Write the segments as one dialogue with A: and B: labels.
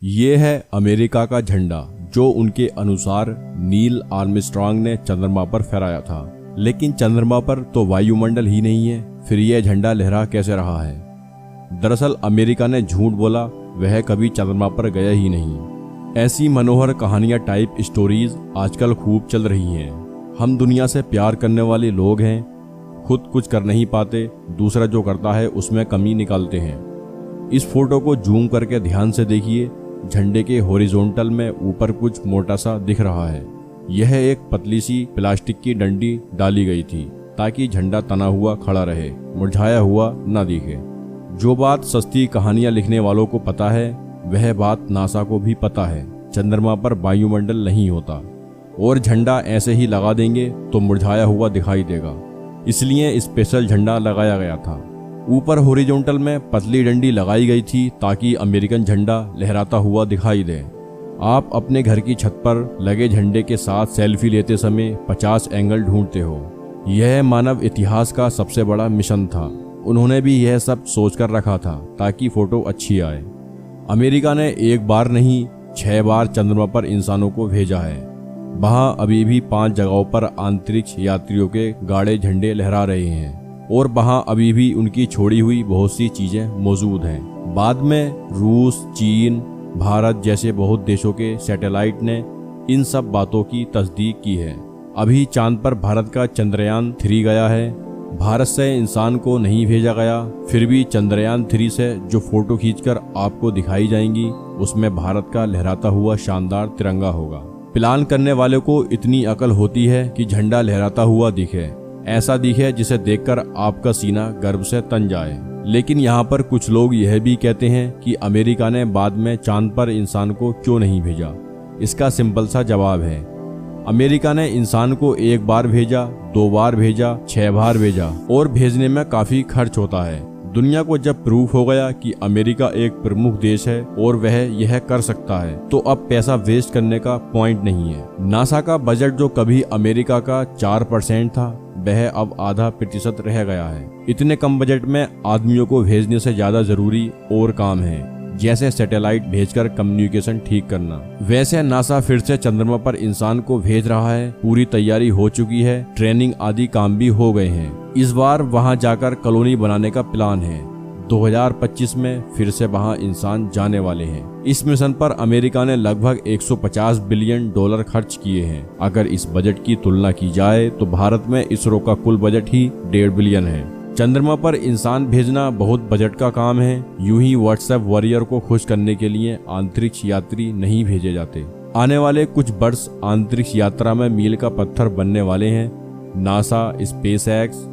A: ये है अमेरिका का झंडा जो उनके अनुसार नील आर्मस्ट्रांग ने चंद्रमा पर फहराया था। लेकिन चंद्रमा पर तो वायुमंडल ही नहीं है, फिर यह झंडा लहरा कैसे रहा है? दरअसल अमेरिका ने झूठ बोला, वह कभी चंद्रमा पर गया ही नहीं। ऐसी मनोहर कहानियां टाइप स्टोरीज आजकल खूब चल रही हैं। हम दुनिया से प्यार करने वाले लोग हैं, खुद कुछ कर नहीं पाते, दूसरा जो करता है उसमें कमी निकालते हैं। इस फोटो को जूम करके ध्यान से देखिए। झंडे के हॉरिजॉन्टल में ऊपर कुछ मोटा सा दिख रहा है। यह एक पतली सी प्लास्टिक की डंडी डाली गई थी ताकि झंडा तना हुआ खड़ा रहे, मुरझाया हुआ न दिखे। जो बात सस्ती कहानियां लिखने वालों को पता है, वह बात नासा को भी पता है। चंद्रमा पर वायुमंडल नहीं होता और झंडा ऐसे ही लगा देंगे तो मुरझाया हुआ दिखाई देगा, इसलिए स्पेशल झंडा लगाया गया था। ऊपर हॉरिजॉन्टल में पतली डंडी लगाई गई थी ताकि अमेरिकन झंडा लहराता हुआ दिखाई दे। आप अपने घर की छत पर लगे झंडे के साथ सेल्फी लेते समय 50 एंगल ढूंढते हो। यह मानव इतिहास का सबसे बड़ा मिशन था। उन्होंने भी यह सब सोचकर रखा था ताकि फोटो अच्छी आए। अमेरिका ने एक बार नहीं 6 बार चंद्रमा पर इंसानों को भेजा है। वहां अभी भी 5 जगहों पर अंतरिक्ष यात्रियों के गाढ़े झंडे लहरा रहे हैं और वहां अभी भी उनकी छोड़ी हुई बहुत सी चीजें मौजूद हैं। बाद में रूस, चीन, भारत जैसे बहुत देशों के सैटेलाइट ने इन सब बातों की तस्दीक की है। अभी चांद पर भारत का चंद्रयान 3 गया है। भारत से इंसान को नहीं भेजा गया, फिर भी चंद्रयान 3 से जो फोटो खींचकर आपको दिखाई जाएंगी उसमें भारत का लहराता हुआ शानदार तिरंगा होगा। प्लान करने वाले को इतनी अकल होती है कि झंडा लहराता हुआ दिखे, ऐसा दिखे जिसे देखकर आपका सीना गर्व से तन जाए। लेकिन यहाँ पर कुछ लोग यह भी कहते हैं कि अमेरिका ने बाद में चांद पर इंसान को क्यों नहीं भेजा। इसका सिंपल सा जवाब है, अमेरिका ने इंसान को 1 बार भेजा, 2 बार भेजा, 6 बार भेजा और भेजने में काफी खर्च होता है। दुनिया को जब प्रूफ हो गया कि अमेरिका एक प्रमुख देश है और वह यह कर सकता है, तो अब पैसा वेस्ट करने का पॉइंट नहीं है। नासा का बजट जो कभी अमेरिका का 4% था, वह अब आधा % रह गया है। इतने कम बजट में आदमियों को भेजने से ज्यादा जरूरी और काम है, जैसे सैटेलाइट भेजकर कम्युनिकेशन ठीक करना। वैसे नासा फिर से चंद्रमा पर इंसान को भेज रहा है। पूरी तैयारी हो चुकी है, ट्रेनिंग आदि काम भी हो गए हैं। इस बार वहां जाकर कॉलोनी बनाने का प्लान है। 2025 में फिर से वहां इंसान जाने वाले हैं। इस मिशन पर अमेरिका ने लगभग $150 बिलियन खर्च किए हैं। अगर इस बजट की तुलना की जाए तो भारत में इसरो का कुल बजट ही 1.5 बिलियन है। चंद्रमा पर इंसान भेजना बहुत बजट का काम है। यूं ही व्हाट्सएप वॉरियर को खुश करने के लिए अंतरिक्ष यात्री नहीं भेजे जाते। आने वाले कुछ वर्ष अंतरिक्ष यात्रा में मील का पत्थर बनने वाले हैं। नासा, स्पेसएक्स,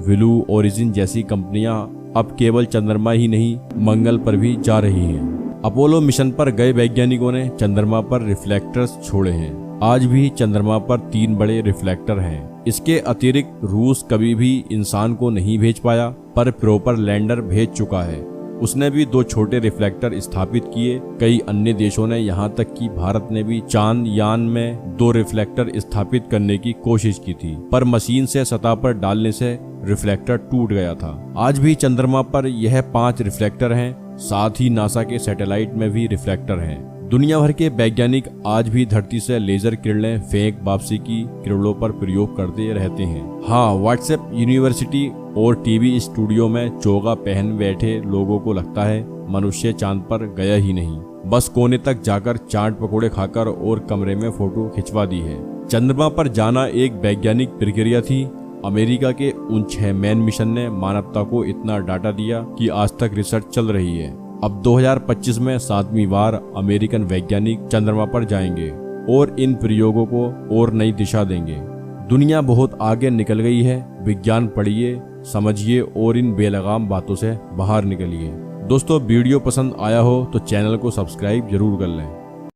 A: ब्लू ओरिजिन जैसी कंपनियां अब केवल चंद्रमा ही नहीं, मंगल पर भी जा रही हैं। अपोलो मिशन पर गए वैज्ञानिकों ने चंद्रमा पर रिफ्लेक्टर्स छोड़े हैं। आज भी चंद्रमा पर 3 बड़े रिफ्लेक्टर हैं। इसके अतिरिक्त रूस कभी भी इंसान को नहीं भेज पाया, पर प्रॉपर लैंडर भेज चुका है। उसने भी 2 छोटे रिफ्लेक्टर स्थापित किए। कई अन्य देशों ने, यहाँ तक कि भारत ने भी चांद यान में 2 रिफ्लेक्टर स्थापित करने की कोशिश की थी, पर मशीन से सतह पर डालने से रिफ्लेक्टर टूट गया था। आज भी चंद्रमा पर यह 5 रिफ्लेक्टर हैं। साथ ही नासा के सैटेलाइट में भी रिफ्लेक्टर हैं। दुनिया भर के वैज्ञानिक आज भी धरती से लेजर किरणें फेंक वापसी की किरणों पर प्रयोग करते रहते हैं। हाँ, व्हाट्सएप यूनिवर्सिटी और टीवी स्टूडियो में चोगा पहन बैठे लोगों को लगता है मनुष्य चांद पर गया ही नहीं, बस कोने तक जाकर चाट पकोड़े खाकर और कमरे में फोटो खिंचवा दी है। चंद्रमा पर जाना एक वैज्ञानिक प्रक्रिया थी। अमेरिका के उन 6 मेन मिशन ने मानवता को इतना डाटा दिया कि आज तक रिसर्च चल रही है। अब 2025 में 7वीं बार अमेरिकन वैज्ञानिक चंद्रमा पर जाएंगे और इन प्रयोगों को और नई दिशा देंगे। दुनिया बहुत आगे निकल गई है। विज्ञान पढ़िए, समझिए और इन बेलगाम बातों से बाहर निकलिए। दोस्तों, वीडियो पसंद आया हो तो चैनल को सब्सक्राइब जरूर कर लें।